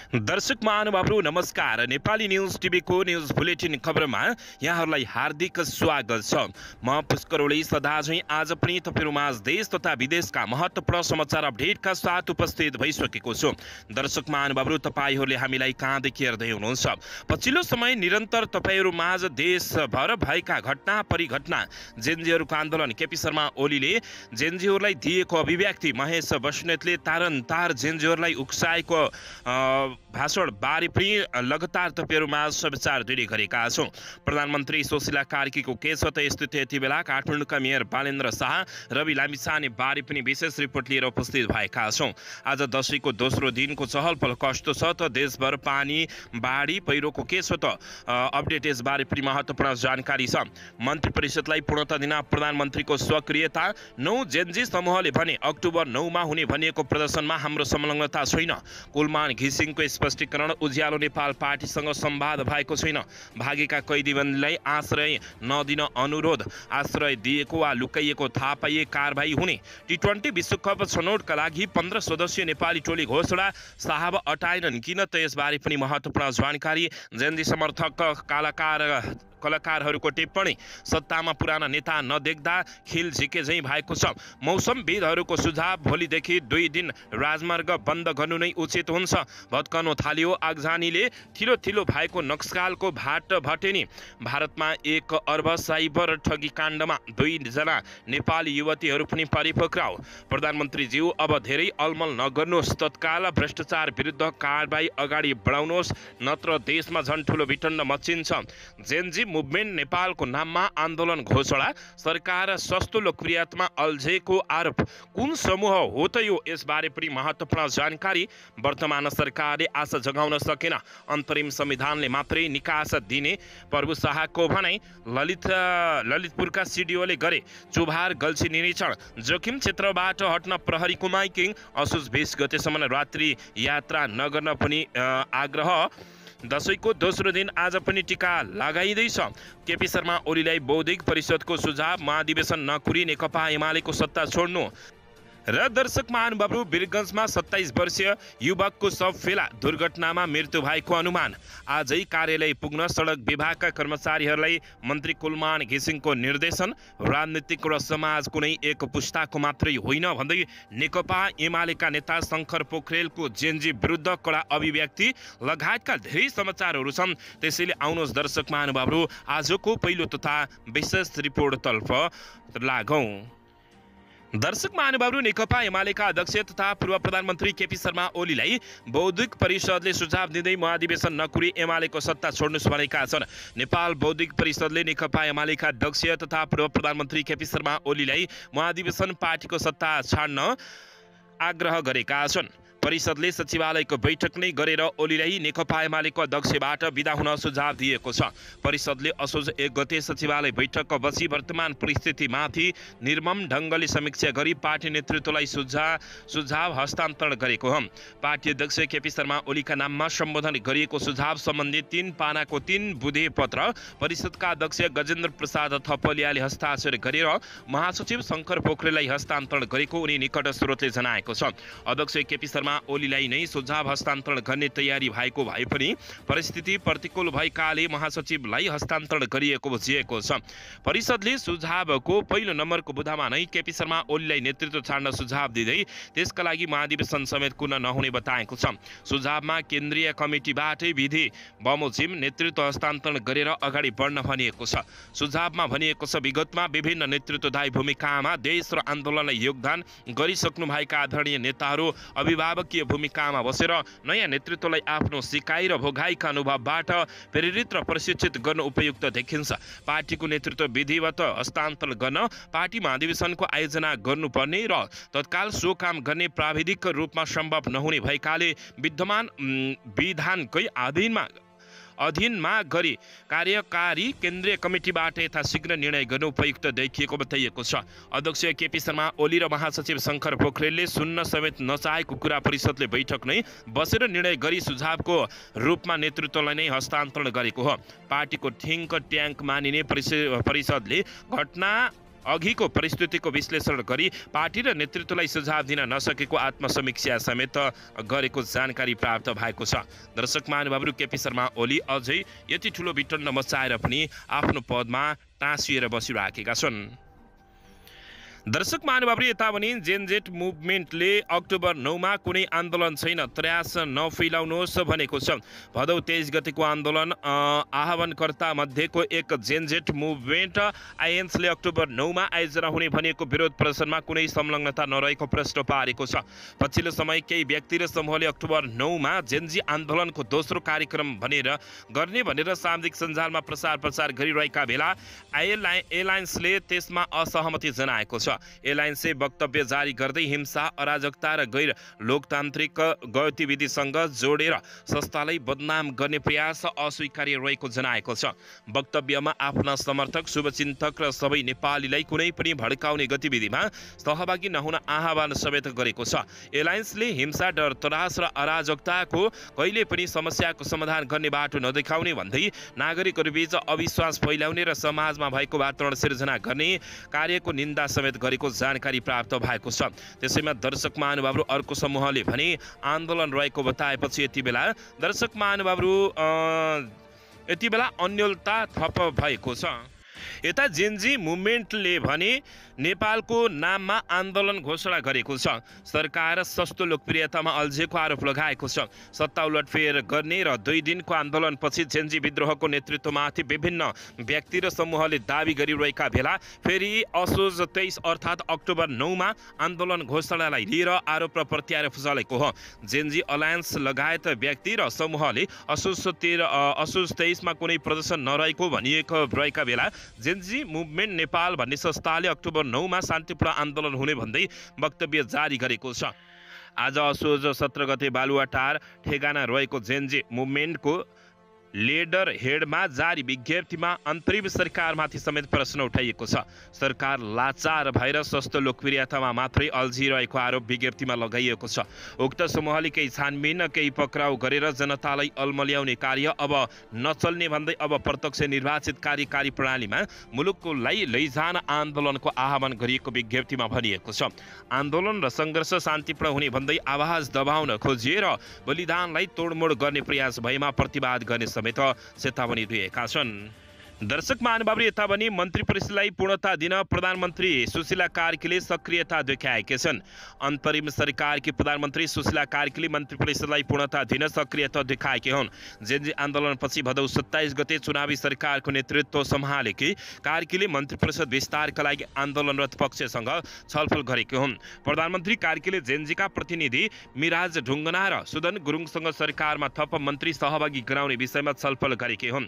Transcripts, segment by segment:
दर्शक महानुभावहरू नमस्कार। नेपाली न्युज टिभीको न्युज बुलेटिन खबरमा यहाँहरूलाई हार्दिक स्वागत छ। म पुष्कर ओली सदा झैं आज पनि तपाईहरुमाझ देश तथा विदेशका महत्त्वपूर्ण समाचार अपडेटका साथ उपस्थित भइसकेको छु। दर्शक महानुभावहरू तपाईहरूले हामीलाई कहाँदेखि हेर्दै हुनुहुन्छ? पछिल्लो समय निरन्तर तपाईहरुमाझ देशभर भएका घटना परिघटना, जेनजीहरूको आन्दोलन, केपी शर्मा ओलीले जेनजीहरूलाई दिएको अभिव्यक्ति, महेश बस्नेतले तारन्तार जेनजीहरूलाई उक्साएको भाषण बारे पनि लगातार तपाईहरुमाझ समाचार दिने गरेका छौं। प्रधानमन्त्री सुशीला कार्कीको के छ त स्थिति यति बेला? काठमाडौँका मेयर बालेन्द्र शाह, रवि लामिछाने बारे पनि विशेष रिपोर्ट लिएर उपस्थित भएका छौं। आज दशैंको दोस्रो दिनको चहलपहल कस्तो छ त? देशभर पानी बाढी पहिरोको के छ त? अपडेट यसबारे पनि महत्त्वपूर्ण जानकारी छ। मन्त्री परिषदलाई पूर्णता दिन प्रधानमन्त्रीको सक्रियता। 9 जेनजी समूहले भने अक्टोबर 9 मा हुने भनिएको प्रदर्शनमा हाम्रो संलग्नता छैन। कुलमान घिसिङको स्पष्टीकरण। उज्यालो नेपाल पार्टीसँग संवाद भएको छैन। भागेका कैदीबन्दीलाई आश्रय नदिन अनुरोध। आश्रय दिएको वा लुकाइएको थाहा पाइए कारबाही हुने। टी20 विश्वकप छनौटका लागि 15 सदस्यीय नेपाली टोली घोषणा। साहब अटाएनन् किन त? यसबारे पनि महत्त्वपूर्ण जानकारी। जेनजी समर्थक कलाकारहरूको टिप्पणी। सत्तामा पुराना नेता नदेख्दा खिल झिके झैं भएको छ। मौसमविदहरूको सुझाव, भोलिदेखि 2 दिन राजमार्ग बन्द गर्नु नै उचित हुन्छ। भत्कनु थालियो आगजनीले। थिलो थिलो भएको नक्सलको भाट भटेनी। भारतमा 1 अर्ब साइबर ठगी काण्डमा 2 जना नेपाली युवतीहरू पनि परिपक्राउ। प्रधानमन्त्रीज्यू अब धेरै अलमल नगर्नुहोस्, तत्काल भ्रष्टाचार विरुद्ध कारबाही अगाडि बढाउनुहोस्, नत्र देशमा झन् ठुलो विटण्ड मचिन्छ। जेनजी मुभमेन्ट नेपालको नाममा आन्दोलन घोषणा। सरकार सस्तो लोकप्रियतामा अल्झेको आरोप। कुन समूह हो त यो? यसबारे पनि महत्त्वपूर्ण जानकारी। वर्तमान सरकारले आशा जगाउन सकेन। अन्तरिम संविधानले मात्रै निकास दिने प्रभु शाहको भनाई। ललितपुरका सिडिओले गरे चुभार गल्छी निरीक्षण। जोखिम क्षेत्रबाट हट्न प्रहरीको माइकिङ। असोज 20 गतेसम्म रात्रि यात्रा नगर्न पनि आग्रह। दशैंको दोस्रो दिन आज पनि टीका लगाइँदैछ। केपी शर्मा ओलीलाई बौद्धिक परिषदको सुझाव। महाधिवेशन नकुरी नेकपा एमालेको सत्ता छोड्नु। र दर्शक महानुभावहरू, वीरगञ्जमा 27 वर्षीय युवकको शव फेला। दुर्घटनामा मृत्यु भएको अनुमान। आजै कार्यालय पुग्न सडक विभागका कर्मचारीहरूलाई मन्त्री कुलमान घिसिङको निर्देशन। राजनीतिक र समाज कुनै एक पुस्ताको मात्रै होइन भन्दै नेकपा एमालेका नेता शङ्कर पोखरेलको जेनजी विरुद्ध कडा अभिव्यक्ति लगायतका धेरै समाचारहरू छन्। त्यसैले आउनुहोस् दर्शक महानुभावहरू, आजको पहिलो तथा विशेष रिपोर्टतर्फ लागौं। दर्शक महानुभावहरू, नेकपा एमालेका अध्यक्ष तथा पूर्व प्रधानमन्त्री केपी शर्मा ओलीलाई बौद्धिक परिषदले सुझाव दिँदै महाधिवेशन नकुरी एमालेको सत्ता छोड्नुस् भनेका छन्। नेपाल बौद्धिक परिषदले नेकपा एमालेका अध्यक्ष तथा पूर्व प्रधानमन्त्री केपी शर्मा ओलीलाई महाधिवेशन पार्टीको सत्ता छाड्न आग्रह गरेका छन्। परिषदले सचिवालयको बैठक नै गरेर ओलीलाई नेकपा एमालेको अध्यक्षबाट बिदा हुन सुझाव दिएको छ। परिषदले असोज 1 गते सचिवालय बैठक बसी वर्तमान परिस्थितिमाथि निर्मम ढङ्गले समीक्षा गरी पार्टी नेतृत्वलाई सुझाव हस्तान्तरण गरेको हो। पार्टी अध्यक्ष केपी शर्मा ओलीका नाममा सम्बोधन गरिएको सुझाव सम्बन्धी 3 पानाको 3 बुँदे पत्र परिषदका अध्यक्ष गजेन्द्र प्रसाद थपलियाले हस्ताक्षर गरेर महासचिव शङ्कर पोखरेललाई हस्तान्तरण गरेको उनी निकट स्रोतले जनाएको छ। अध्यक्ष केपी शर्मा ओलीलाई नै सुझाव हस्तान्तरण गर्ने तयारी भएको भए पनि परिस्थिति प्रतिकूल भएकाले महासचिवलाई हस्तान्तरण गरिएको बुझिएको छ। परिषदले सुझावको पहिलो नम्बरको बुँदामा नै केपी शर्मा ओलीलाई नेतृत्व छाड्न सुझाव दिँदै त्यसका लागि महाधिवेशन समेत कुन नहुने बताएको छ। सुझावमा केन्द्रीय कमिटीबाटै विधि बमोजिम नेतृत्व हस्तान्तरण गरेर अगाडि बढ्न भनिएको छ। सुझावमा भनिएको छ, विगतमा विभिन्न नेतृत्वदायी भूमिकामा देश र आन्दोलनलाई योगदान गरिसक्नुभएका आदरणीय नेताहरू अभिभावकीय भूमिकामा बसेर नयाँ नेतृत्वलाई आफ्नो सिकाइ र भोगाइका अनुभवबाट प्रेरित र प्रशिक्षित गर्न उपयुक्त देखिन्छ। पार्टीको नेतृत्व विधिवत हस्तान्तरण गर्न पार्टी महाधिवेशनको आयोजना गर्नुपर्ने र तत्काल सो काम गर्ने प्राविधिक रूपमा सम्भव नहुने भएकाले विद्यमान विधानकै अधीनमा गरी कार्यकारी केन्द्रीय कमिटीबाट यथाशीघ्र निर्णय गर्नु उपयुक्त देखिएको बताइएको छ। अध्यक्ष केपी शर्मा ओली र महासचिव शङ्कर पोखरेलले सुन्न समेत नचाहेको कुरा परिषदले बैठक नै बसेर निर्णय गरी सुझावको रूपमा नेतृत्वलाई नै हस्तान्तरण गरेको हो। पार्टीको ठिङ्क ट्याङ्क मानिने परिषदले घटना अघिको परिस्थितिको विश्लेषण गरी पार्टी र नेतृत्वलाई सुझाव दिन नसकेको आत्मसमीक्षा समेत गरेको जानकारी प्राप्त भएको छ। दर्शक महानुभावहरू, केपी शर्मा ओली अझै यति ठुलो विटन्न मचाएर पनि आफ्नो पदमा टाँसिएर बसिराखेका छन्। दर्शक महानुभावहरू, यता भने जेनजेट मुभमेन्टले अक्टोबर 9 मा कुनै आन्दोलन छैन, त्रास नफैलाउनुहोस् भनेको छ। भदौ 23 गतिको आन्दोलन आह्वानकर्ता मध्येको एक जेनजेट मुभमेन्ट आइएन्सले अक्टोबर 9 मा आयोजना हुने भनिएको विरोध प्रदर्शनमा कुनै संलग्नता नरहेको प्रश्न पारेको छ। पछिल्लो समय केही व्यक्ति र समूहले अक्टोबर 9 मा जेनजी आन्दोलनको दोस्रो कार्यक्रम गर्ने भनेर सामाजिक सञ्जालमा प्रचार गरिरहेका बेला एलायन्सले त्यसमा असहमति जनाएको छ। एलायन्सले वक्तव्य जारी गर्दै हिंसा, अराजकता र गैर लोकतान्त्रिक गतिविधिसँग जोडेर संस्थालाई बदनाम गर्ने प्रयास अस्वीकार्य रहेको जनाएको छ। वक्तव्यमा आफ्ना समर्थक, शुभचिन्तक र सबै नेपालीलाई कुनै पनि भड्काउने गतिविधिमा सहभागी नहुन आह्वान समेत गरेको छ। एलायन्सले हिंसा, डर, त्रास र अराजकताको कहिले पनि समस्याको समाधान गर्ने बाटो नदेखाउने भन्दै नागरिकहरूबीच अविश्वास फैलाउने र समाजमा भएको वातावरण सिर्जना गर्ने कार्यको निन्दा समेत गरेको जानकारी प्राप्त भएको छ। त्यसैमा दर्शक महानुभावहरू, अर्को समूहले भने आन्दोलन रहेको बताएपछि यति बेला अन्योलता थप भएको छ। यता जेनजी मुभमेन्टले भने नेपालको नाममा आन्दोलन घोषणा गरेको छ। सरकार सस्तो लोकप्रियतामा अल्झेको आरोप लगाएको छ। सत्ता उलटफेर गर्ने र 2 दिनको आन्दोलनपछि जेनजी विद्रोहको नेतृत्वमाथि विभिन्न व्यक्ति र समूहले दाबी गरिरहेका बेला फेरि असोज 23 अर्थात् अक्टोबर 9 मा आन्दोलन घोषणालाई लिएर आरोप र प्रत्यारोप चलेको हो। जेनजी अलायन्स लगायत व्यक्ति र समूहले असोज 23 मा कुनै प्रदर्शन नरहेको भनिएको रहेका बेला जेनजी मुभमेन्ट नेपाल भन्ने संस्थाले अक्टोबर 9 मा शान्तिपूर्ण आन्दोलन हुने भन्दै वक्तव्य जारी गरेको छ। आज असोज 17 गते बालुवाटार ठेगाना रहेको जेनजी मुभमेन्टको लेडर हेडमा जारी विज्ञप्तिमा अन्तरिम सरकारमाथि समेत प्रश्न उठाइएको छ। सरकार लाचार भएर सस्तो लोकप्रियतामा मात्रै अल्झिरहेको आरोप विज्ञप्तिमा लगाइएको छ। उक्त समूहले केही छानबिन, केही पक्राउ गरेर जनतालाई अल्मल्याउने कार्य अब नचल्ने भन्दै अब प्रत्यक्ष निर्वाचित कार्यकारी प्रणालीमा मुलुकलाई लैजान आन्दोलनको आह्वान गरिएको विज्ञप्तिमा भनिएको छ। आन्दोलन र सङ्घर्ष शान्तिपूर्ण हुने भन्दै आवाज दबाउन खोजिएर बलिदानलाई तोडमोड गर्ने प्रयास भएमा प्रतिवाद गर्ने समेत चेतावनी दिएका छन्। दर्शक महानुभावहरू, यता भने मन्त्री परिषदलाई पूर्णता दिन प्रधानमन्त्री सुशीला कार्कीले सक्रियता देखाएका छन्। अन्तरिम सरकारकी प्रधानमन्त्री सुशीला कार्कीले मन्त्री परिषदलाई पूर्णता दिन सक्रियता देखाएकी हुन्। जेनजी आन्दोलनपछि भदौ 27 गते चुनावी सरकारको नेतृत्व सम्हालेकी कार्कीले मन्त्री परिषद विस्तारका लागि आन्दोलनरत पक्षसँग छलफल गरेकी हुन्। प्रधानमन्त्री कार्कीले जेनजीका प्रतिनिधि मिराज ढुङ्गना र सुदन गुरुङसँग सरकारमा थप मन्त्री सहभागी गराउने विषयमा छलफल गरेकी हुन्।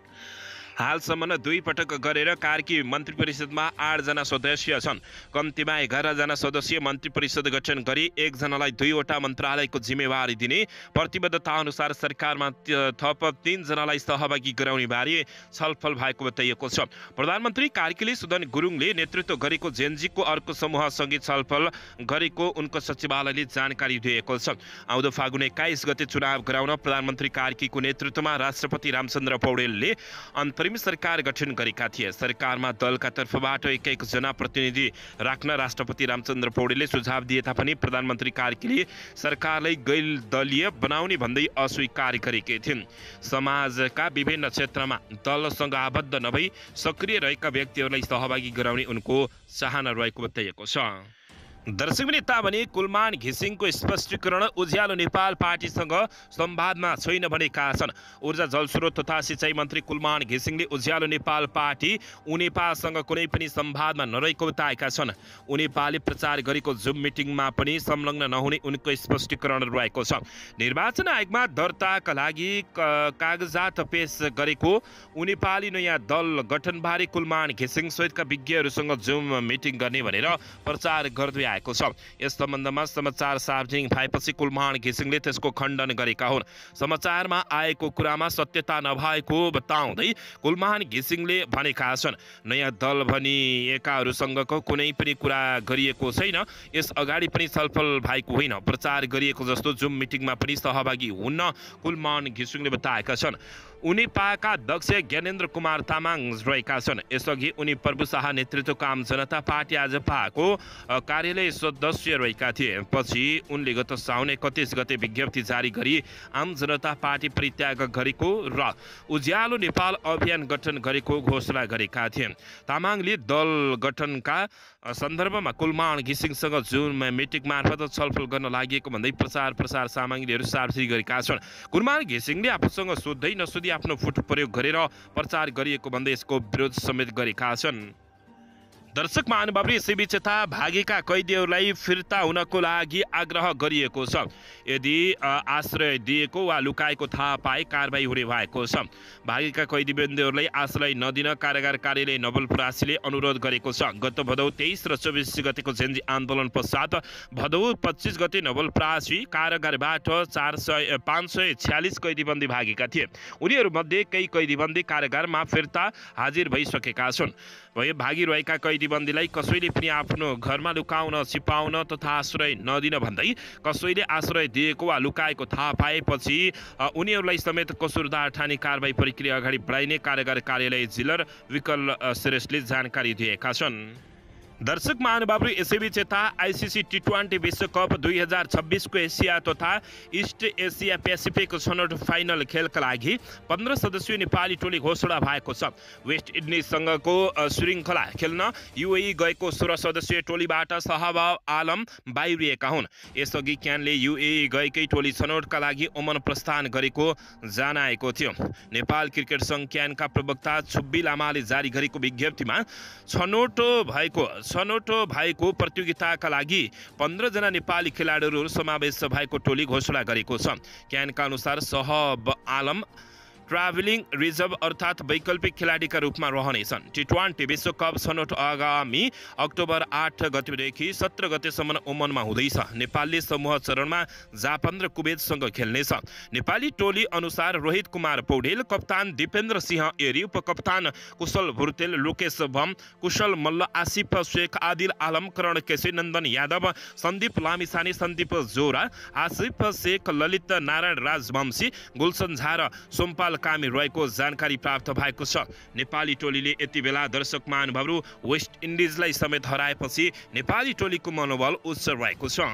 हालसम्म 2 पटक गरेर कार्की मन्त्री परिषदमा 8 जना सदस्य छन्। कम्तीमा 11 जना सदस्यीय मन्त्री परिषद गठन गरी 1 जनालाई 2 वटा मन्त्रालयको जिम्मेवारी दिने प्रतिबद्धता अनुसार सरकारमा थप 3 जनालाई सहभागी गराउने बारे छलफल भएको बताइएको छ। प्रधानमन्त्री कार्कीले सुदन गुरुङले नेतृत्व गरेको जेनजीको अर्को समूहसँगै छलफल गरेको उनको सचिवालयले जानकारी दिएको छ। आउँदो फागुन 21 गते चुनाव गराउन प्रधानमन्त्री कार्कीको नेतृत्वमा राष्ट्रपति रामचन्द्र पौडेलले अन्तरिम सरकार गठन गरेका थिए। सरकारमा दलका तर्फबाट एक जना प्रतिनिधि राख्न राष्ट्रपति रामचन्द्र पौडेलले सुझाव दिए तापनि प्रधानमन्त्री कार्कीले सरकारलाई गैर दलीय बनाउने भन्दै अस्वीकार गरेकी थिइन्। समाजका विभिन्न क्षेत्रमा दलसँग आबद्ध नभई सक्रिय रहेका व्यक्तिहरूलाई सहभागी गराउने उनको चाहना रहेको बताइएको छ। दर्शकबिन यता भने कुलमान घिसिङको स्पष्टीकरण उज्यालो नेपाल पार्टीसँग संवादमा छैन भनेका छन्। ऊर्जा जलस्रोत तथा सिँचाइ मन्त्री कुलमान घिसिङले उज्यालो नेपाल पार्टी उनेपासँग कुनै पनि संवादमा नरहेको बताएका छन्। उनेपाले प्रचार गरेको जुम मिटिङमा पनि संलग्न नहुने उनको स्पष्टीकरण रहेको छ। निर्वाचन आयोगमा दर्ताका लागि कागजात पेश गरेको उनेपाली नयाँ दल गठनबारे कुलमान घिसिङ सहितका विज्ञहरूसँग जुम मिटिङ गर्ने भनेर प्रचार गर्दै आएको छ। यस सम्बन्धमा समाचार सार्वजनिक भएपछि कुलमान घिसिङले त्यसको खण्डन गरेका हुन्। समाचारमा आएको कुरामा सत्यता नभएको बताउँदै कुलमान घिसिङले भनेका छन्, नयाँ दल भनिएकाहरूसँगको कुनै पनि कुरा गरिएको छैन। यस अगाडि पनि छलफल भएको होइन। प्रचार गरिएको जस्तो जुम मिटिङमा पनि सहभागी हुन्न कुलमान घिसिङले बताएका छन्। उनी पाका अध्यक्ष ज्ञानेन्द्र कुमार तामाङ रहेका छन्। यसअघि उनी प्रभु शाह नेतृत्वको आम जनता पार्टी आज पाको कार्यालय सदस्य रहेका थिए। पछि उनले गत साउन 31 गते विज्ञप्ति जारी गरी आम जनता पार्टी परित्याग गरेको र उज्यालो नेपाल अभियान गठन गरेको घोषणा गरेका थिए। तामाङले दल गठनका सन्दर्भमा कुलमान घिसिङसँग जुन मिटिङ मार्फत छलफल गर्न लागि भन्दै प्रचार सामग्रीहरू सार्वजनिक गरेका छन्। कुलमान घिसिङले आफूसँग सोध्दै नसोधी आफ्नो फुट प्रयोग गरेर प्रचार गरिएको भन्दै यसको विरोध समेत गरेका छन्। दर्शक महानुभावले यसैबीच यता भागेका कैदीहरूलाई फिर्ता हुनको लागि आग्रह गरिएको छ। यदि आश्रय दिएको वा लुकाएको थाहा पाए कारबाही हुने भएको छ। भागेका कैदीबन्दीहरूलाई आश्रय नदिन कारागार कार्यालय नवलपरासीले अनुरोध गरेको छ। गत भदौ 23 र 24 गतेको जेन्जी आन्दोलन पश्चात भदौ 25 गते नवलपरासी कारागारबाट 546 कैदीबन्दी भागेका थिए। उनीहरूमध्ये केही कैदीबन्दी कारागारमा फिर्ता हाजिर भइसकेका छन्। भागिरहेका कैदीबन्दीलाई कसैले पनि आफ्नो घरमा लुकाउन, छिपाउन तथा आश्रय नदिन भन्दै कसैले आश्रय दिएको वा लुकाएको थाहा पाएपछि उनीहरूलाई समेत कसुरदार ठानी कारबाही प्रक्रिया अगाडि बढाइने कारागार कार्यालय जिलर विकल श्रेष्ठले जानकारी दिएका छन्। दर्शक महानुभावहरू यसैबीच यता आइसिसी टी20 विश्वकप 2026 को एसिया तथा इस्ट एसिया पेसिफिक छनौट फाइनल खेलका लागि 15 सदस्यीय नेपाली टोली घोषणा भएको छ। वेस्ट इन्डिजसँगको श्रृङ्खला खेल्न युएई गएको 16 सदस्यीय टोलीबाट शहाब आलम बाहिरिएका हुन्। यसअघि क्यानले युएई गएकै टोली छनौटका लागि ओमन प्रस्थान गरेको जनाएको थियो। नेपाल क्रिकेट सङ्घ क्यानका प्रवक्ता छुब्बी लामाले जारी गरेको विज्ञप्तिमा छनौट भएको प्रतियोगिताका लागि 15 जना नेपाली खेलाडीहरू समावेश भएको टोली घोषणा गरेको छ। क्यानका अनुसार शहाब आलम ट्राभलिङ रिजर्भ अर्थात् वैकल्पिक खेलाडीका रूपमा रहनेछन्। टी20 विश्वकप छनौट आगामी अक्टोबर 8 गतेदेखि 17 गतेसम्म ओमनमा हुँदैछ। नेपालले समूह चरणमा जापान र कुवेतसँग खेल्नेछ। नेपाली टोली अनुसार रोहित कुमार पौडेल, कप्तान दिपेन्द्र सिंह एरी, उपकप्तान कुशल भुर्तेल, लोकेश भम, कुशल मल्ल, आसिफ शेख, आदिल आलम, करण केसी, नन्दन यादव, सन्दीप लामिछाने, सन्दीप जोरा, आसिफ शेख, ललित नारायण राजवंशी, गुलसन झा र सोमपाल कामी रहेको जानकारी प्राप्त भएको छ। नेपाली टोलीले यति बेला दर्शक महानुभावहरू वेस्ट इन्डिजलाई समेत हराएपछि नेपाली टोलीको मनोबल उच्च रहेको छ।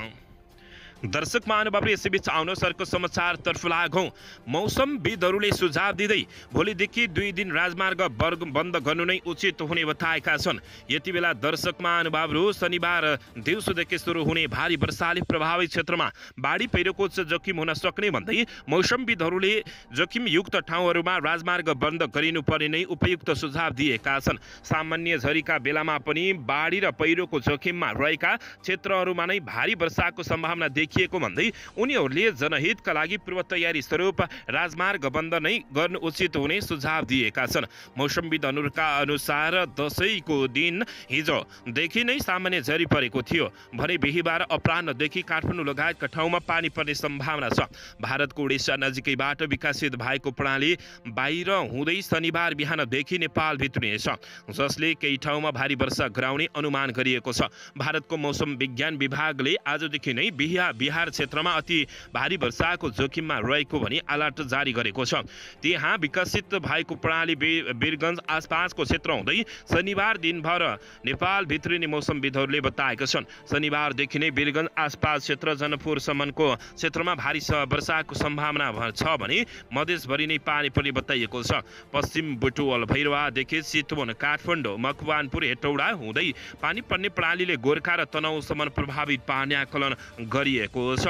दर्शक महानुभावले यसैबीच आउनुहोस् अर्को समाचारतर्फ लागौँ। मौसमविदहरूले सुझाव दिँदै भोलिदेखि 2 दिन राजमार्ग बन्द गर्नु नै उचित हुने बताएका छन्। यति बेला दर्शक महानुभावहरू शनिबार दिउँसोदेखि सुरु हुने भारी वर्षाले प्रभावित क्षेत्रमा बाढी पहिरोको जोखिम हुन सक्ने भन्दै मौसमविदहरूले जोखिमयुक्त ठाउँहरूमा राजमार्ग बन्द गरिनुपर्ने नै उपयुक्त सुझाव दिएका छन्। सामान्य झरीका बेलामा पनि बाढी र पहिरोको जोखिममा रहेका क्षेत्रहरूमा नै भारी वर्षाको सम्भावना देखिएको भन्दै उनीहरूले जनहितका लागि पूर्व तयारी स्वरूप राजमार्ग बन्द नै गर्नु उचित हुने सुझाव दिएका छन्। मौसमविदहरूका अनुसार दशैंको दिन हिजोदेखि नै सामान्य झरी परेको थियो भने बिहिबार अपराह्नदेखि काठमाडौँ लगायतका ठाउँमा पानी पर्ने सम्भावना छ। भारतको उडिसा नजिकैबाट विकसित भएको प्रणाली बाहिर हुँदै शनिबार बिहानदेखि नेपाल भित्रिनेछ, जसले केही ठाउँमा भारी वर्षा गराउने अनुमान गरिएको छ। भारतको मौसम विज्ञान विभागले आजदेखि नै बिहार क्षेत्रमा अति भारी वर्षाको जोखिममा रहेको भनी अलर्ट जारी गरेको छ। त्यहाँ विकसित भएको प्रणाली वीरगञ्ज आसपासको क्षेत्र हुँदै शनिबार दिनभर नेपाल भित्रिने मौसमविदहरूले बताएका छन्। शनिबारदेखि नै वीरगञ्ज आसपास क्षेत्र जनकपुरसम्मको क्षेत्रमा भारी वर्षाको सम्भावना छ भने मधेसभरि नै पानी पर्ने बताइएको छ। पश्चिम बुटवल, भैरवादेखि चितवन, काठमाडौँ, मकवानपुर, हेटौडा हुँदै पानी पर्ने प्रणालीले गोर्खा र तनहुँसम्म प्रभावित पार्ने आकलन गरिएको छ।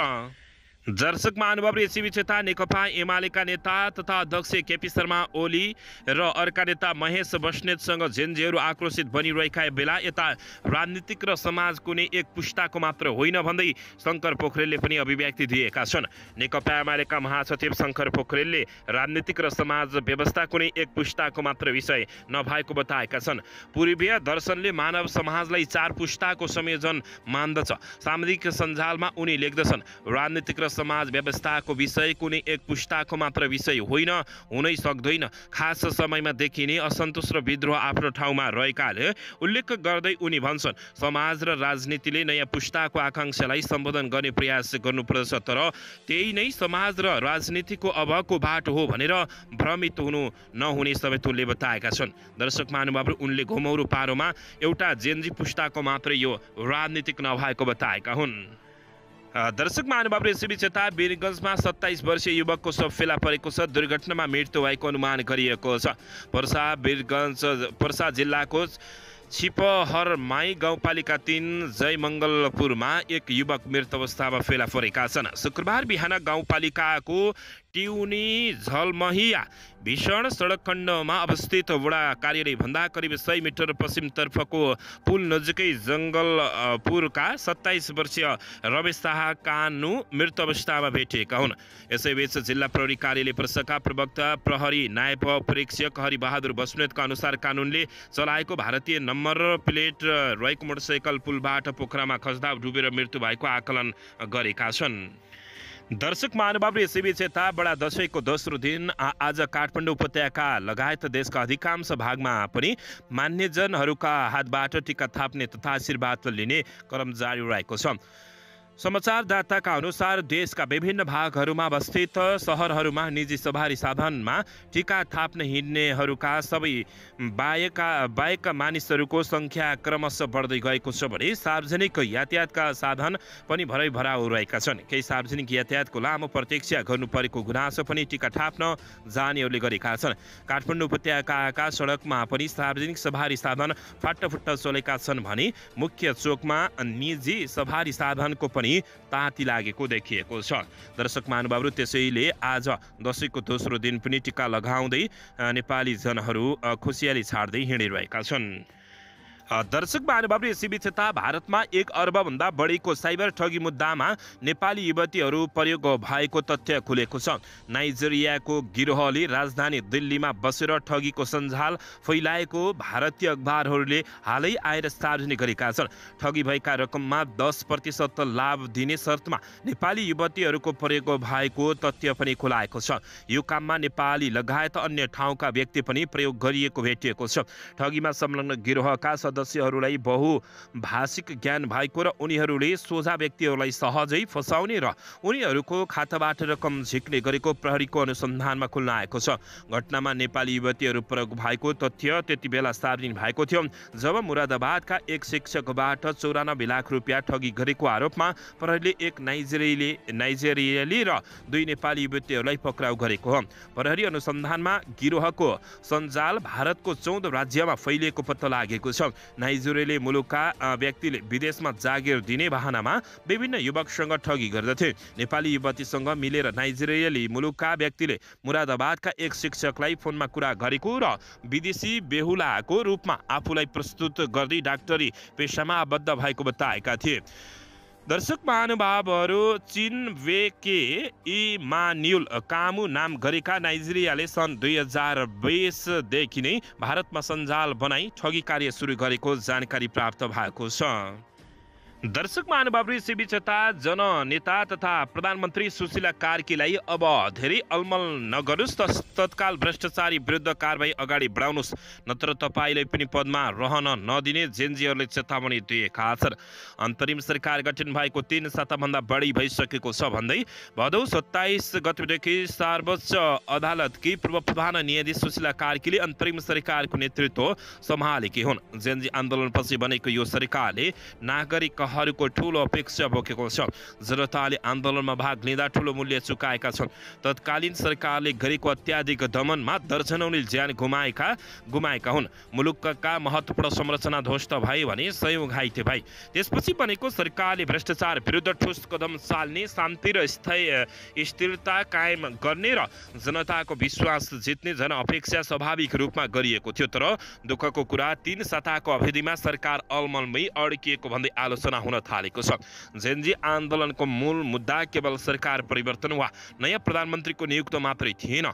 दर्शक महानुभाव एसीबी चेता नेकपा एमालेका नेता तथा अध्यक्ष केपी शर्मा ओली र अर्का नेता महेश बस्नेतसँग जेनजीहरू आक्रोशित बनिरहेका बेला यता राजनीतिक र समाज कुनै एक पुस्ताको मात्र होइन भन्दै शङ्कर पोखरेलले पनि अभिव्यक्ति दिएका छन्। नेकपा एमालेका महासचिव शङ्कर पोखरेलले राजनीतिक र समाज व्यवस्था कुनै एक पुस्ताको मात्र विषय नभएको बताएका छन्। पूर्वीय दर्शनले मानव समाजलाई 4 पुस्ताको संयोजन मान्दछ। सामाजिक सञ्जालमा उनी लेख्दछन्, राजनीतिक र समाज व्यवस्थाको विषय कुनै एक पुस्ताको मात्र विषय होइन, हुनै सक्दैन। खास समयमा देखिने असन्तोष र विद्रोह आफ्नो ठाउँमा रहेकाले उल्लेख गर्दै उनी भन्छन्, समाज र राजनीतिले नयाँ पुस्ताको आकाङ्क्षालाई सम्बोधन गर्ने प्रयास गर्नुपर्दछ, तर त्यही नै समाज र राजनीतिको अबको बाटो हो भनेर भ्रमित हुनु नहुने समेत उनले बताएका छन्। दर्शक महानुभावहरू, उनले घुमौरो पारोमा एउटा जेनजी पुस्ताको मात्रै यो राजनीतिक नभएको बताएका हुन्। दर्शक महानुभावले एसीबी चेता वीरगञ्जमा 27 वर्षीय युवकको शव फेला परेको छ। दुर्घटनामा मृत्यु भएको अनुमान गरिएको छ। पर्सा जिल्लाको छिपहरमाई गाउँपालिका 3 जयमङ्गलपुरमा एक युवक मृत अवस्थामा फेला परेका छन्। शुक्रबार बिहान गाउँपालिकाको टिउनी झलमहिया भीषण सडक खण्डमा अवस्थित वडा कार्यालय भन्दा करिब 100 मिटर पश्चिमतर्फको पुल नजिकै जङ्गलपुरका 27 वर्षीय रमेश शाह कानु मृत अवस्थामा भेटिएका हुन्। यसैबीच जिल्ला प्रहरी कार्यालय पर्साका प्रवक्ता प्रहरी नायब परीक्षक हरिबहादुर बस्नेतका अनुसार कानुनले चलाएको भारतीय नम्बर प्लेट रहेको मोटरसाइकल पुलबाट पोखरामा खस्दा डुबेर मृत्यु भएको आकलन गरेका छन्। दर्शक महानुभावले एसीबी चेता बडा दशैंको दोस्रो दिन आज काठमाडौँ उपत्यका लगायत देशका अधिकांश भागमा पनि मान्यजनहरूका हातबाट टीका थाप्ने तथा आशीर्वाद लिने क्रम जारी रहेको छ। समाचारदाताका अनुसार देशका विभिन्न भागहरूमा अवस्थित सहरहरूमा निजी सवारी साधनमा टीका थाप्न हिँड्नेहरूका सबै बाहेक मानिसहरूको सङ्ख्या क्रमशः बढ्दै गएको छ भने सार्वजनिक यातायातका साधन पनि भराउ रहेका छन्। केही सार्वजनिक यातायातको लामो प्रतीक्षा गर्नु परेको गुनासो पनि टीका थाप्न जानेहरूले गरेका छन्। काठमाडौँ उपत्यकाका सडकमा पनि सार्वजनिक सवारी साधन फाटाफुट्टा चलेका छन् भने मुख्य चोकमा निजी सवारी साधनको पनि ताती लागेको देखिएको छ। दर्शक महानुभावहरू, त्यसैले आज दशैंको दोस्रो दिन पनि टीका लगाउँदै नेपाली जनहरू खुसियाली छाड्दै हिँडिरहेका छन्। दर्शक महानुभावले एसीबी चेता भारतमा 1 अर्बभन्दा बढीको साइबर ठगी मुद्दामा नेपाली युवतीहरू प्रयोग भएको तथ्य खुलेको छ। नाइजेरियाको गिरोहले राजधानी दिल्लीमा बसेर ठगीको सञ्जाल फैलाएको भारतीय अखबारहरूले हालै आएर सार्वजनिक गरेका छन्। ठगी भएका रकममा 10% लाभ दिने शर्तमा नेपाली युवतीहरूको प्रयोग भएको तथ्य पनि खुलाएको छ। यो काममा नेपाली लगायत अन्य ठाउँका व्यक्ति पनि प्रयोग गरिएको भेटिएको छ। ठगीमा संलग्न गिरोहका सदस्यहरूलाई बहुभाषिक ज्ञान भएको र उनीहरूले सोझा व्यक्तिहरूलाई सहजै फसाउने र उनीहरूको खाताबाट रकम झिक्ने गरेको प्रहरीको अनुसन्धानमा खुल्न आएको छ। घटनामा नेपाली युवतीहरू प्रयोग भएको तथ्य त्यति बेला सार्वजनिक भएको थियो जब मुरादाबादका एक शिक्षकबाट 94 लाख रुपियाँ ठगी गरेको आरोपमा प्रहरीले एक नाइजेरियाली र 2 नेपाली युवतीहरूलाई पक्राउ गरेको हो। प्रहरी अनुसन्धानमा गिरोहको सञ्जाल भारतको 14 राज्यमा फैलिएको पत्ता लागेको छ। नाइजेरियाली मुलुकका व्यक्तिले विदेशमा जागिर दिने बहानामा विभिन्न युवकसँग ठगी गर्दथे। नेपाली युवतीसँग मिलेर नाइजेरियाली मुलुकका व्यक्तिले मुरादाबादका एक शिक्षकलाई फोनमा कुरा गरेको र विदेशी बेहुलाको रूपमा आफूलाई प्रस्तुत गर्दै डाक्टरी पेशामा आबद्ध भएको बताएका थिए। दर्शक महानुभावहरू, चिनवेके इमान्युल कामु नाम गरेका नाइजेरियाले सन् 2020 देखि नै भारतमा सञ्जाल बनाई ठगी कार्य सुरु गरेको जानकारी प्राप्त भएको छ। दर्शक महानुभावहरू, एसीबी चेता जननेता तथा प्रधानमन्त्री सुशीला कार्कीलाई अब धेरै अलमल नगर्नुस्, तत्काल भ्रष्टाचारी विरुद्ध कारबाही अगाडि बढाउनुस्, नत्र तपाईलाई पनि पदमा रहन नदिने जेनजीहरूले चेतावनी दिएका छन्। अन्तरिम सरकार गठन भएको 3 साताभन्दा बढी भइसकेको छ भन्दै भदौ 27 गतेदेखि सर्वोच्च अदालतकी पूर्व प्रधान न्यायाधीश सुशीला कार्कीले अन्तरिम सरकारको नेतृत्व सम्हालेकी हुन्। जेनजी आन्दोलनपछि बनेको यो सरकारले नागरिक जनताहरूको ठूलो अपेक्षा बोकेको छ। जनताले आन्दोलनमा भाग लिँदा ठूलो मूल्य चुकाएका छन्। तत्कालीन सरकारले गरेको अत्याधिक दमनमा दर्जनौंले ज्यान गुमाएका हुन्। मुलुकका महत्त्वपूर्ण संरचना ध्वस्त भए भने सयौं घाइते भए। त्यसपछि बनेको सरकारले भ्रष्टाचार विरुद्ध ठोस कदम चाल्ने, शान्ति र स्थिरता कायम गर्ने र जनताको विश्वास जित्ने जनअपेक्षा स्वाभाविक रूपमा गरिएको थियो। तर दुःखको कुरा 3 साताको अवधिमा सरकार अलमलमै अड्किएको भन्दै आलोचना हुन थालेको छ। जेनजी आन्दोलनको मूल मुद्दा केवल सरकार परिवर्तन वा नयाँ प्रधानमन्त्रीको नियुक्ति मात्रै थिएन।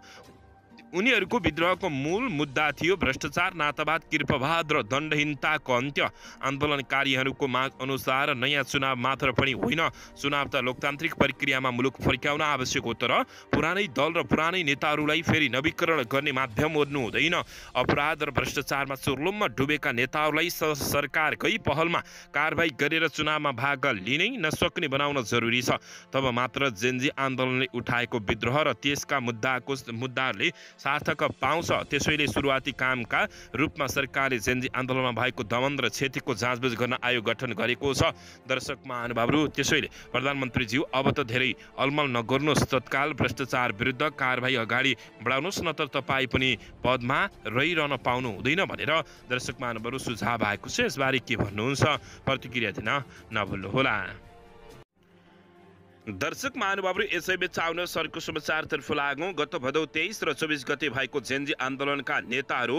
उनीहरूको विद्रोहको मूल मुद्दा थियो भ्रष्टाचार, नातावाद, कृपवाद र दण्डहीनताको अन्त्य। आन्दोलनकारीहरूको माग अनुसार नयाँ चुनाव मात्र पनि होइन, चुनाव त लोकतान्त्रिक प्रक्रियामा मुलुक फर्काउन आवश्यक हो। तर पुरानै दल र पुरानै नेताहरूलाई फेरि नवीकरण गर्ने माध्यम ओर्नु हुँदैन। अपराध र भ्रष्टाचारमा चुर्लुममा डुबेका नेताहरूलाई सरकारकै पहलमा कारबाही गरेर चुनावमा भाग लिनै नसक्ने बनाउन जरुरी छ। तब मात्र जेनजी आन्दोलनले उठाएको विद्रोह र त्यसका मुद्दाहरूले सार्थक पाउँछ। त्यसैले सुरुवाती कामका रूपमा सरकारले जेनजी आन्दोलनमा भएको दमन र क्षतिको जाँचबुझ गर्न आयोग गठन गरेको छ। दर्शक महानुभावहरू, त्यसैले प्रधानमन्त्रीज्यू अब त धेरै अलमल नगर्नुहोस्, तत्काल भ्रष्टाचार विरुद्ध कारबाही अगाडि बढाउनुहोस्, नत्र तपाईँ पनि पदमा रहिरहन पाउनु हुँदैन भनेर दर्शक महानुभावहरू सुझाव आएको छ। यसबारे के भन्नुहुन्छ प्रतिक्रिया दिन नभुल्नुहोला। दर्शक महानुभावहरू, यसैबीच आउन सरको समाचारतर्फ लागौं। गत भदौ 23 र 24 गते भएको जेनजी आन्दोलनका नेताहरू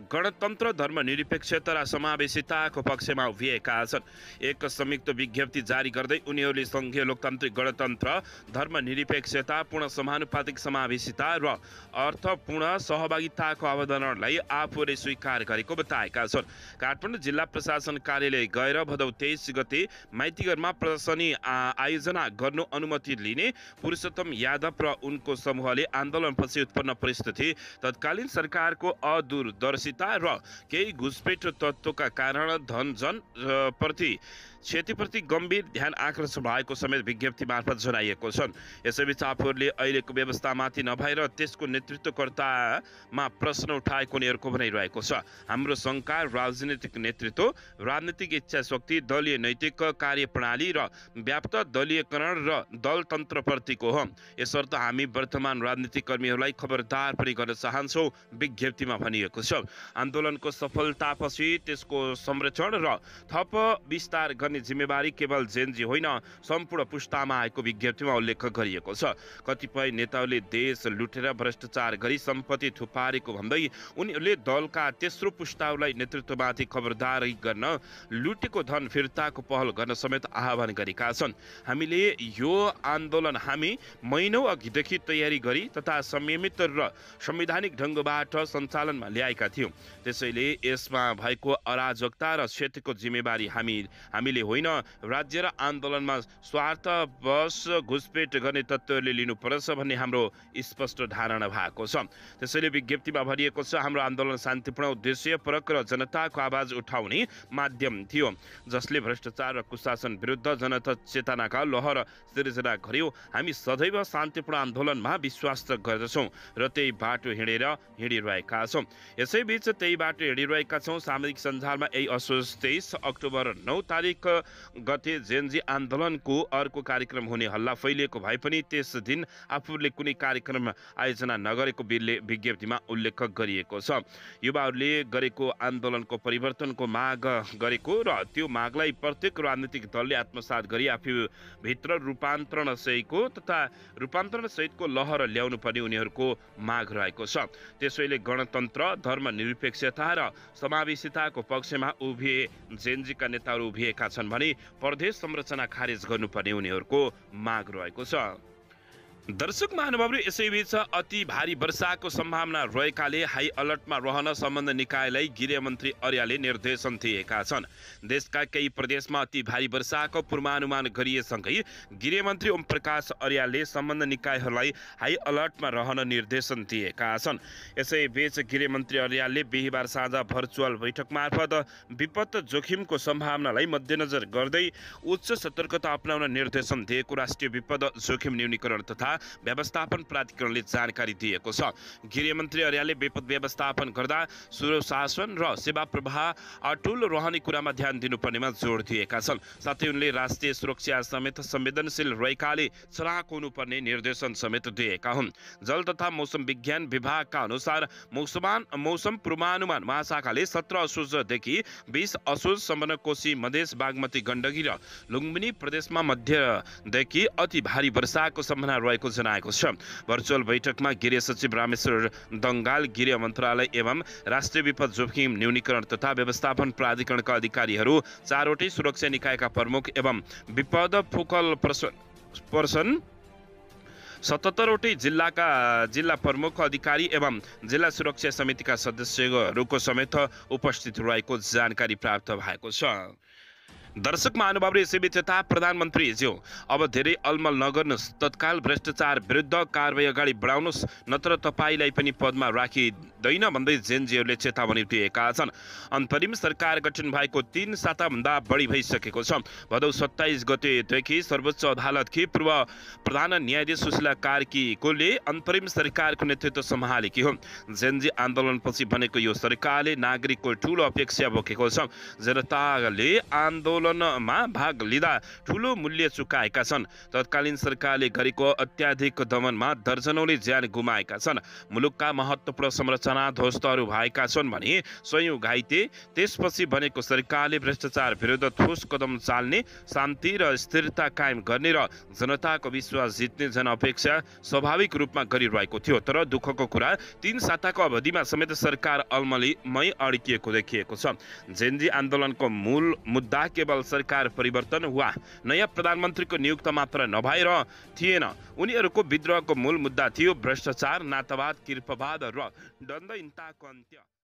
गणतन्त्र, धर्मनिरपेक्षता र समावेशिताको पक्षमा उभिएका छन्। एक संयुक्त विज्ञप्ति जारी गर्दै उनीहरूले संघीय लोकतान्त्रिक गणतन्त्र, धर्मनिरपेक्षता, पूर्ण समानुपातिक समावेशिता र अर्थपूर्ण सहभागिताको अवधारणालाई आफूले स्वीकार गरेको बताएका छन्। काठमाडौँ जिल्ला प्रशासन कार्यालय गएर भदौ 23 गते माइतीघरमा प्रदर्शनी आयोजना गर्नु अनुमति लिने पुरुषोत्तम यादव र उनको समूहले आन्दोलनपछि उत्पन्न परिस्थिति, तत्कालीन सरकारको अदूरदर्शिता र केही घुसपेट तत्त्वका कारण धनजन प्रति क्षतिप्रति गम्भीर ध्यान आकर्षण भएको समेत विज्ञप्ति मार्फत जनाइएको छ। यसैबीच आफूहरूले अहिलेको व्यवस्थामाथि नभएर त्यसको नेतृत्वकर्तामा प्रश्न उठाएको उनीहरूको भनाइरहेको छ। हाम्रो सङ्घका राजनीतिक नेतृत्व, राजनीतिक इच्छा शक्ति, दलीय नैतिक कार्यप्रणाली र व्याप्त दलीयकरण र दलतन्त्रप्रतिको हो। यसर्थ हामी वर्तमान राजनीतिक कर्मीहरूलाई खबरदार पनि गर्न चाहन्छौँ, विज्ञप्तिमा भनिएको छ। आन्दोलनको सफलतापछि त्यसको संरक्षण र थप विस्तार गर्ने जिम्मेवारी केवल जेनजी होइन, सम्पूर्ण पुस्तामा आएको विज्ञप्तिमा उल्लेख गरिएको छ। कतिपय नेताहरूले देश लुटेर भ्रष्टाचार गरी सम्पत्ति थुपारेको भन्दै उनीहरूले दलका तेस्रो पुस्ताहरूलाई नेतृत्वमाथि खबरदारी गर्न, लुटेको धन फिर्ताको पहल गर्न समेत आह्वान गरेका छन्। हामीले यो आन्दोलन हामी महिनौँ अघिदेखि तयारी गरी तथा संयमित र संवैधानिक ढङ्गबाट सञ्चालनमा ल्याएका थियौँ। त्यसैले यसमा भएको अराजकता र क्षतिको जिम्मेवारी हामीले होइन, राज्य र आन्दोलनमा स्वार्थवश घुसपेट गर्ने तत्त्वहरूले लिनुपर्छ भन्ने हाम्रो स्पष्ट धारणा भएको छ। त्यसैले विज्ञप्तिमा भनिएको छ, हाम्रो आन्दोलन शान्तिपूर्ण, उद्देश्यपरक र जनताको आवाज उठाउने माध्यम थियो, जसले भ्रष्टाचार र कुशासन विरुद्ध जनता चेतनाका लहर सिर्जना गर्यो। हामी सदैव शान्तिपूर्ण आन्दोलनमा विश्वास गर्दछौँ र त्यही बाटो हिँडिरहेका छौँ। यसैबीच त्यही बाटो हिँडिरहेका छौँ। सामाजिक सञ्जालमा यही असोज 23 अक्टोबर 9 तारिक गते जेनजी आन्दोलनको अर्को कार्यक्रम हुने हल्ला फैलिएको भए पनि त्यस दिन आफूले कुनै कार्यक्रम आयोजना नगरेको विज्ञप्तिमा उल्लेख गरिएको छ। युवाहरूले गरेको आन्दोलनको परिवर्तनको माग गरेको र त्यो मागलाई प्रत्येक राजनीतिक दलले आत्मसात गरी आफूभित्र रूपान्तरण सहितको लहर ल्याउनु पर्ने उनीहरूको माग रहेको छ। त्यसैले गणतन्त्र, धर्मनिरपेक्षता र समावेशिताको पक्षमा उभिए जेनजीका नेताहरू उभिएका छन् भने प्रदेश संरचना खारेज गर्नुपर्ने उनीहरूको माग रहेको छ। दर्शक महानुभावहरू, यसैबीच अति भारी वर्षाको सम्भावना रहेकाले हाई अलर्टमा रहन सम्बन्ध निकायलाई गृहमन्त्री अर्यालले निर्देशन दिएका छन्। देशका केही प्रदेशमा अति भारी वर्षाको पूर्वानुमान गरिएसँगै गृहमन्त्री ओम प्रकाश अर्यालले सम्बन्ध निकायहरूलाई हाई अलर्टमा रहन निर्देशन दिएका छन्। यसैबीच गृहमन्त्री अर्यालले बिहिबार साँझ भर्चुअल बैठक मार्फत विपद जोखिमको सम्भावनालाई मध्यनजर गर्दै उच्च सतर्कता अपनाउन निर्देशन दिएको राष्ट्रिय विपद जोखिम न्यूनीकरण तथा व्यवस्थापन प्राधिकरणले जानकारी दिएको छ। गृहमन्त्री अर्यालले विपद व्यवस्थापन गर्दा सुशासन र सेवा प्रवाह अटुल रहने कुरामा ध्यान दिनुपर्नेमा जोड दिएका छन्। साथै उनले राष्ट्रिय सुरक्षा समेत संवेदनशील रहेकाले चलाक हुनुपर्ने निर्देशन समेत दिएका हुन्। जल तथा मौसम विज्ञान विभागका अनुसार मौसम पूर्वानुमान महाशाखाले 17 असोजदेखि 20 असोजसम्म कोशी मधेस बागमती गण्डकी र लुम्बिनी प्रदेशमा मध्यदेखि अति भारी वर्षाको सम्भावना रहेको जनाएको छ। भर्चुअल बैठकमा गृह सचिव रामेश्वर दङ्गाल, गृह मन्त्रालय एवं राष्ट्रिय विपद जोखिम न्यूनीकरण तथा व्यवस्थापन प्राधिकरणका अधिकारीहरू, 4वटै सुरक्षा निकायका प्रमुख एवं विपद फोकल पर्सन, 77वटै जिल्ला प्रमुख अधिकारी एवं जिल्ला सुरक्षा समितिका सदस्यहरूको समेत उपस्थित रहेको जानकारी प्राप्त भएको छ। दर्शक महानुभाव र यसैबीच यता प्रधानमन्त्रीज्यू अब धेरै अलमल नगर्नुहोस्, तत्काल भ्रष्टाचार विरुद्ध कारबाही अगाडि बढाउनुहोस्, नत्र तपाईँलाई पनि पदमा राखिँदैन भन्दै जेनजीहरूले चेतावनी दिएका छन्। अन्तरिम सरकार गठन भएको 3 साताभन्दा बढी भइसकेको छ। भदौ 27 गतेदेखि सर्वोच्च अदालतकी पूर्व प्रधान न्यायाधीश सुशीला कार्कीले अन्तरिम सरकारको नेतृत्व सम्हालेकी हो। जेनजी आन्दोलनपछि बनेको यो सरकारले नागरिकको ठूलो अपेक्षा बोकेको छ। जनताले आन्दोलनमा भाग लिँदा ठूलो मूल्य चुकाएका छन्। तत्कालीन सरकारले गरेको अत्याधिक दमनमा दर्जनौंले ज्यान गुमाएका छन्। मुलुकका महत्त्वपूर्ण संरचना ध्वस्तहरू भएका छन् भने सयौं घाइते। त्यसपछि बनेको सरकारले भ्रष्टाचार विरुद्ध ठोस कदम चाल्ने, शान्ति र स्थिरता कायम गर्ने र जनताको विश्वास जित्ने जनअपेक्षा स्वाभाविक रूपमा गरिरहेको थियो। तर दुःखको कुरा 3 साताको अवधिमा समेत सरकार अलमलीमै अड्किएको देखिएको छ। जेनजी आन्दोलनको मूल मुद्दा केवल सरकार परिवर्तन वा नयाँ प्रधानमन्त्रीको नियुक्त मात्र नभएर थिएन। उनीहरूको विद्रोहको मूल मुद्दा थियो भ्रष्टाचार, नातावाद, कृपवाद र द्वन्द्वहीनताको अन्त्य।